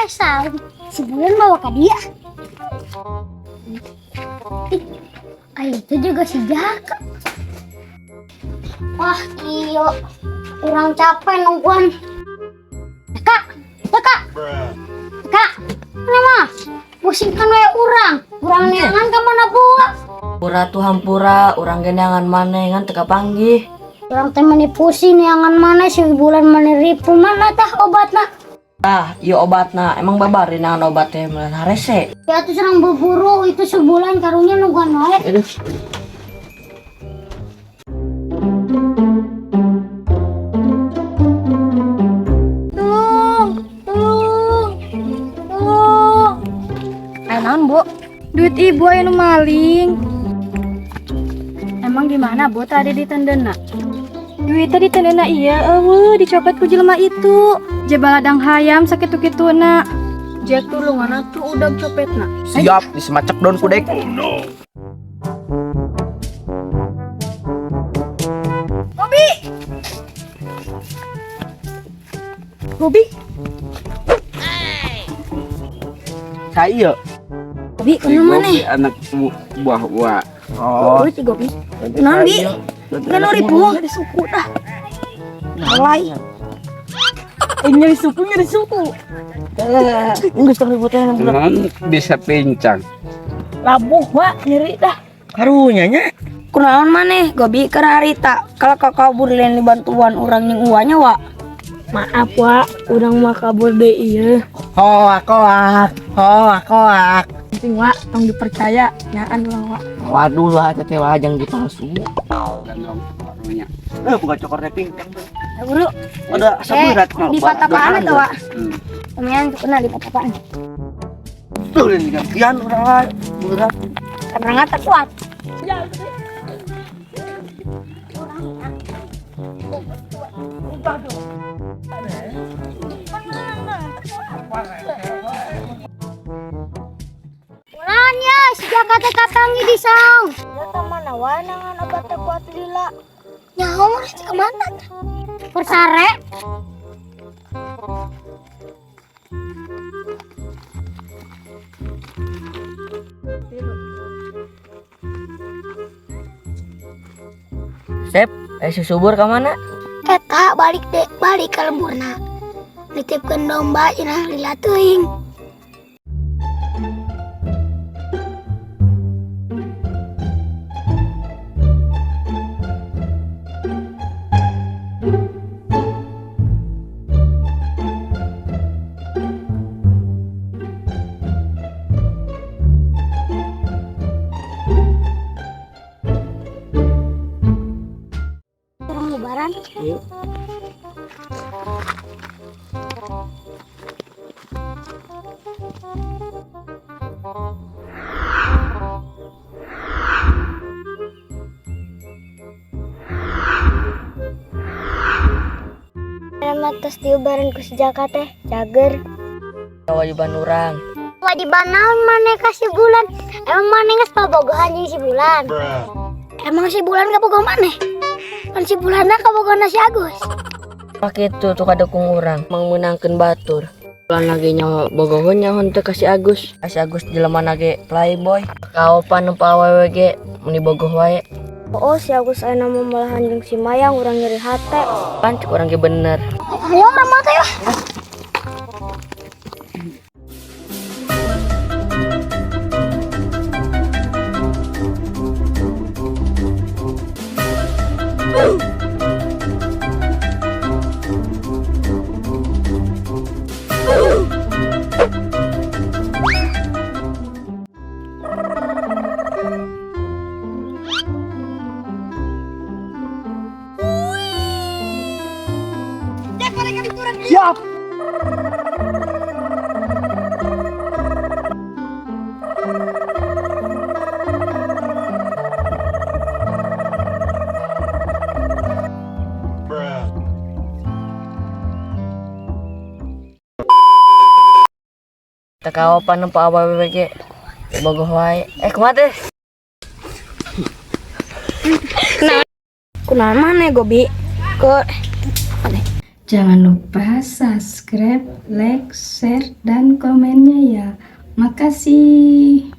Asal si Bulan bawa ke dia. Itu juga si Jaka. Wah iyo, kurang capek nungguan. Kak, kenapa? Pusingkan we urang neangan ke mana buah? Pura tuh hampura, orang genangan mana ngan teka panggih. Orang temani pusing neangan mana si Bulan mana ripu mana tah obatna? Tah, iya obatna, emang babarin nangan obatnya melan harese. Ya tuh serang berburu itu sebulan karunya nungguan wae. Aduh. Naon, Bu? Duit ibu aya nu maling. Emang gimana, Bu? Tadi ditendena. Duit tadi ditendena iya, dicopet ku jelema itu. Jebaladang hayam sakitu-kituna. Jack tulungan atuh udah copetna. Siap, disemacak daun kudek. Gobi, Saya. Gobi, kena mana? Anak buah. Oh, si Gobi. Naon, Bi? Ngan ribu di suku dah. Alay. Nyari suku. Enggak tak ributnya Non bisa pincang. Labuh, Wak, nyeri dah. karunya nya. Kunaon maneh, Gobi keur harita. Kalau kakabur lain bantuan urang jeung uanya, Wak. Maaf, Wak, urang mah kabur deui ieu. Hoak. Penting, Wak, tong dipercaya nyaan urang, Wak. Waduh lah, teteh wajang dipalsu. Dan warungnya. Bukan cokornya pincang. Ya, Buru. Ada saburat Di patapaan eta, Wak. Hmm. Lumayan kena di patapaan. Tuh, ini gantian orang berat. Karena ngata kuat. Bulan ya, si Jaka teh kapangi di saung. Eta mana wae nangan obat teh kuat lila. Nyaho mah ke mana? Persare. Sep, si subur ke mana? Eta balik ke lemburna. Nitipkeun domba cenah lila teuing. Kurang lebaran. Matos diubaran ku si Jaka teh cager. Kewajiban orang. Wajiban naon maneh ka si Bulan? Emang maneh geus pabogohan jeung si Bulan? Emang si Bulan kabogoh maneh? Kan si Bulanna kabogohna si Agus. Pakai itu tuh kadukung orang mengenangkan batur. Bulan lagi nyawa bogohon nyawa teh kasih Agus. Kasih Agus jelema lagi playboy. Kau panempa awewe ge meni bogoh wae. Oh, si Agus aya nama malahan jeung si Mayang urang nyeri hate. Pan cek orang ge bener. Ayo ramah teh ya. Siap. Takawa panempa awewe ge bogoh wae. Kumaha teh? Kunaon maneh, Gobi? Jangan lupa subscribe, like, share, dan komennya ya. Makasih.